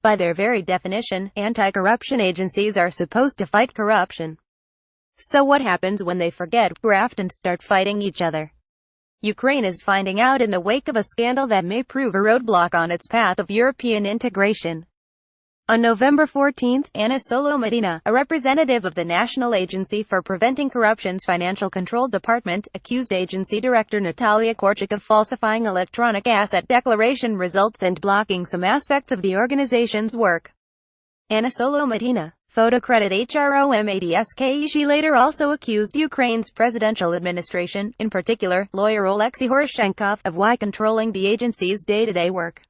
By their very definition, anti-corruption agencies are supposed to fight corruption. So what happens when they forget graft and start fighting each other? Ukraine is finding out in the wake of a scandal that may prove a roadblock on its path of European integration. On November 14, Anna Solomatina, a representative of the National Agency for Preventing Corruption's Financial Control Department, accused agency director Natalia Korchak of falsifying electronic asset declaration results and blocking some aspects of the organization's work. Anna Solomatina, photo credit HROMADSK. She later also accused Ukraine's presidential administration, in particular, lawyer Oleksiy Horyshchenkov, of controlling the agency's day-to-day work.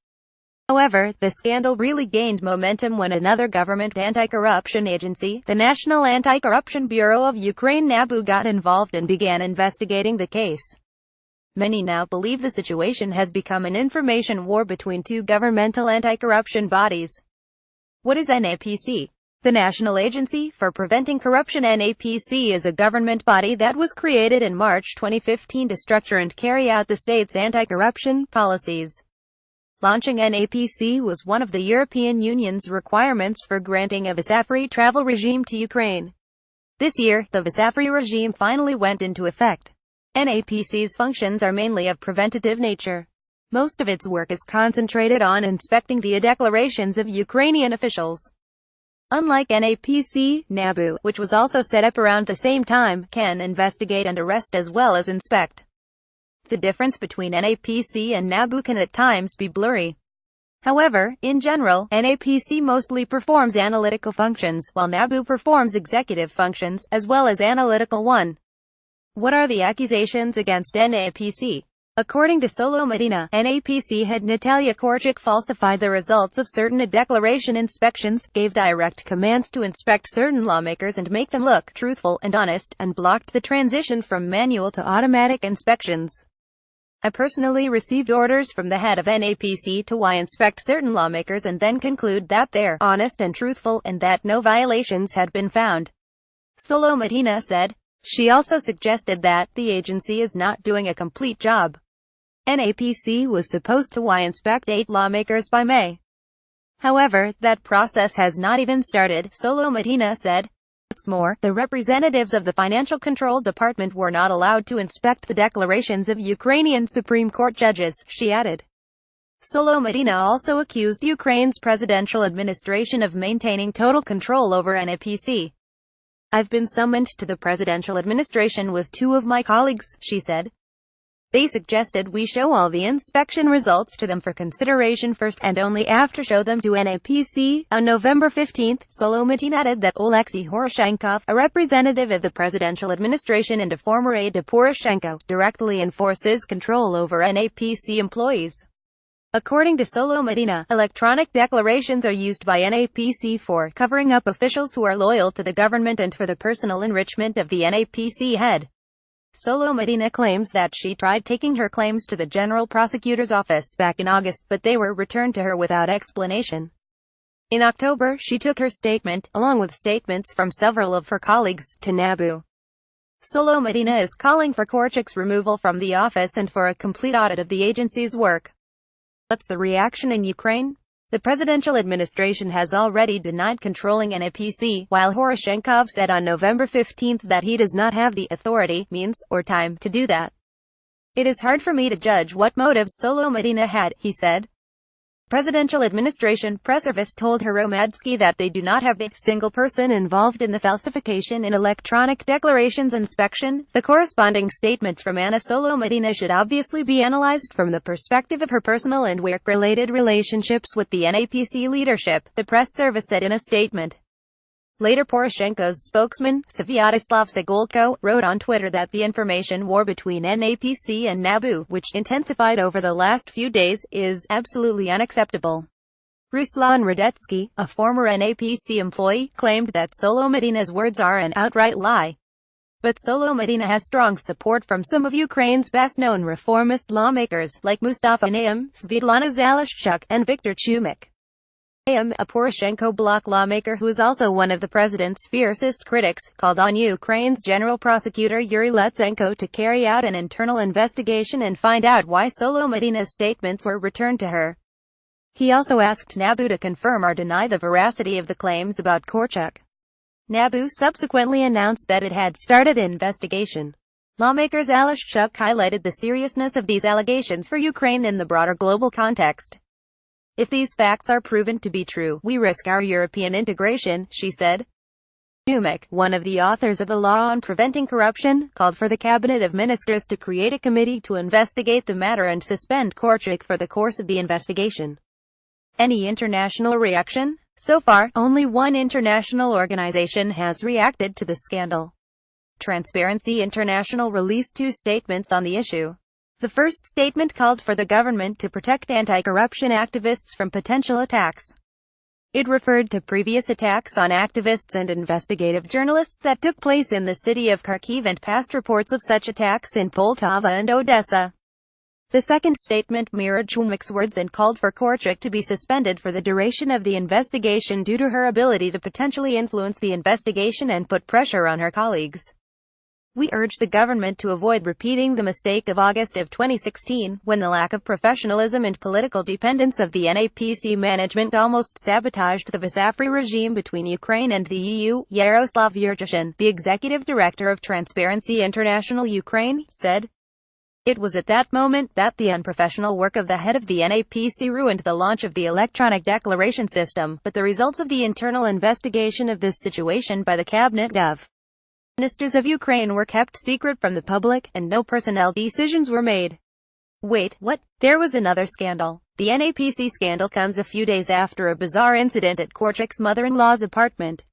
However, the scandal really gained momentum when another government anti-corruption agency, the National Anti-Corruption Bureau of Ukraine (NABU), got involved and began investigating the case. Many now believe the situation has become an information war between two governmental anti-corruption bodies. What is NAPC? The National Agency for Preventing Corruption. NAPC is a government body that was created in March 2015 to structure and carry out the state's anti-corruption policies. Launching NAPC was one of the European Union's requirements for granting a visa-free travel regime to Ukraine. This year, the visa-free regime finally went into effect. NAPC's functions are mainly of preventative nature. Most of its work is concentrated on inspecting the declarations of Ukrainian officials. Unlike NAPC, NABU, which was also set up around the same time, can investigate and arrest as well as inspect. The difference between NAPC and NABU can at times be blurry. However, in general, NAPC mostly performs analytical functions, while NABU performs executive functions, as well as analytical one. What are the accusations against NAPC? According to Solomatina, NAPC head Natalia Korchak falsified the results of certain declaration inspections, gave direct commands to inspect certain lawmakers and make them look truthful and honest, and blocked the transition from manual to automatic inspections. I personally received orders from the head of NAPC to inspect certain lawmakers and then conclude that they're honest and truthful and that no violations had been found, Solomatina said. She also suggested that the agency is not doing a complete job. NAPC was supposed to inspect 8 lawmakers by May. However, that process has not even started, Solomatina said. What's more, the representatives of the Financial Control Department were not allowed to inspect the declarations of Ukrainian Supreme Court judges, she added. Solomatina also accused Ukraine's presidential administration of maintaining total control over NAPC. I've been summoned to the presidential administration with 2 of my colleagues, she said. They suggested we show all the inspection results to them for consideration first, and only after show them to NAPC. On November 15, Solomatina added that Oleksiy Horyshchenkov, a representative of the presidential administration and a former aide to Poroshenko, directly enforces control over NAPC employees. According to Solomatina, electronic declarations are used by NAPC for covering up officials who are loyal to the government and for the personal enrichment of the NAPC head. Solomatina claims that she tried taking her claims to the General Prosecutor's Office back in August, but they were returned to her without explanation. In October, she took her statement, along with statements from several of her colleagues, to NABU. Solomatina is calling for Korchak's removal from the office and for a complete audit of the agency's work. What's the reaction in Ukraine? The presidential administration has already denied controlling NAPC, while Horyshchenkov said on November 15 that he does not have the authority, means, or time to do that. It is hard for me to judge what motives Solomatina had, he said. Presidential administration press service told Hromadski that they do not have a single person involved in the falsification in electronic declarations inspection. The corresponding statement from Anna Solomatina should obviously be analyzed from the perspective of her personal and work-related relationships with the NAPC leadership, the press service said in a statement. Later, Poroshenko's spokesman, Svyatoslav Sigolko, wrote on Twitter that the information war between NAPC and NABU, which intensified over the last few days, is absolutely unacceptable. Ruslan Radetsky, a former NAPC employee, claimed that Solomatina's words are an outright lie. But Solomatina has strong support from some of Ukraine's best-known reformist lawmakers, like Mustafa Nayyem, Svitlana Zalishchuk, and Viktor Chumik. Nayyem, a Poroshenko bloc lawmaker who is also one of the president's fiercest critics, called on Ukraine's General Prosecutor Yuri Lutsenko to carry out an internal investigation and find out why Solomatina's statements were returned to her. He also asked NABU to confirm or deny the veracity of the claims about Korchak. NABU subsequently announced that it had started an investigation. Lawmakers Alashchuk highlighted the seriousness of these allegations for Ukraine in the broader global context. If these facts are proven to be true, we risk our European integration, she said. Dumek, one of the authors of the law on preventing corruption, called for the Cabinet of Ministers to create a committee to investigate the matter and suspend Korchak for the course of the investigation. Any international reaction? So far, only one international organization has reacted to the scandal. Transparency International released 2 statements on the issue. The first statement called for the government to protect anti-corruption activists from potential attacks. It referred to previous attacks on activists and investigative journalists that took place in the city of Kharkiv and past reports of such attacks in Poltava and Odessa. The second statement mirrored Chumik's words and called for Korchak to be suspended for the duration of the investigation due to her ability to potentially influence the investigation and put pressure on her colleagues. We urge the government to avoid repeating the mistake of August of 2016, when the lack of professionalism and political dependence of the NAPC management almost sabotaged the Vasafri regime between Ukraine and the EU, Yaroslav Yurchyshin, the executive director of Transparency International Ukraine, said. It was at that moment that the unprofessional work of the head of the NAPC ruined the launch of the electronic declaration system, but the results of the internal investigation of this situation by the cabinet of ministers of Ukraine were kept secret from the public, and no personnel decisions were made. Wait, what? There was another scandal. The NAPC scandal comes a few days after a bizarre incident at Korchak's mother-in-law's apartment.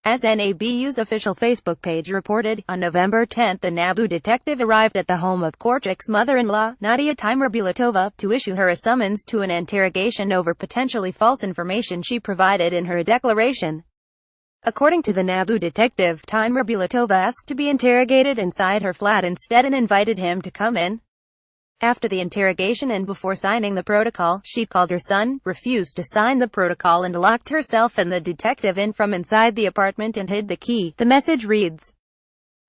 As NABU's official Facebook page reported, on November 10, a NABU detective arrived at the home of Korchak's mother-in-law, Nadia Tymurbulatova, to issue her a summons to an interrogation over potentially false information she provided in her declaration. According to the NABU detective, Tymurbulatova asked to be interrogated inside her flat instead and invited him to come in. After the interrogation and before signing the protocol, she called her son, refused to sign the protocol and locked herself and the detective in from inside the apartment and hid the key. The message reads.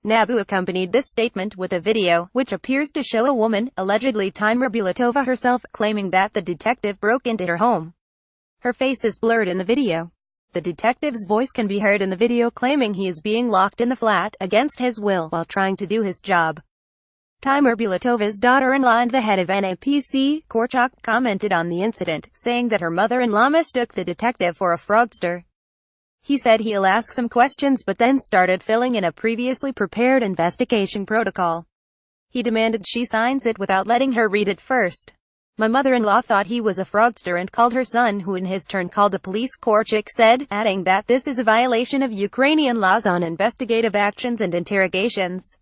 NABU accompanied this statement with a video, which appears to show a woman, allegedly Tymurbulatova herself, claiming that the detective broke into her home. Her face is blurred in the video. The detective's voice can be heard in the video claiming he is being locked in the flat, against his will, while trying to do his job. Tymurbilatova's daughter-in-law and the head of NAPC, Korchak, commented on the incident, saying that her mother-in-law mistook the detective for a fraudster. He said he'll ask some questions but then started filling in a previously prepared investigation protocol. He demanded she signs it without letting her read it first. My mother-in-law thought he was a fraudster and called her son, who in his turn called the police, Korchak said, adding that this is a violation of Ukrainian laws on investigative actions and interrogations.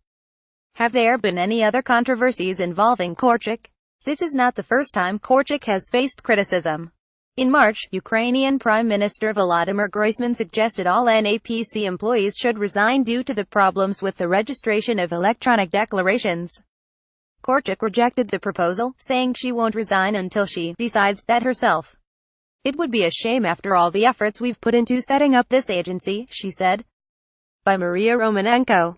Have there been any other controversies involving Korchak? This is not the first time Korchak has faced criticism. In March, Ukrainian Prime Minister Volodymyr Groysman suggested all NAPC employees should resign due to the problems with the registration of electronic declarations. Korchak rejected the proposal, saying she won't resign until she decides that herself. It would be a shame after all the efforts we've put into setting up this agency, she said. By Maria Romanenko.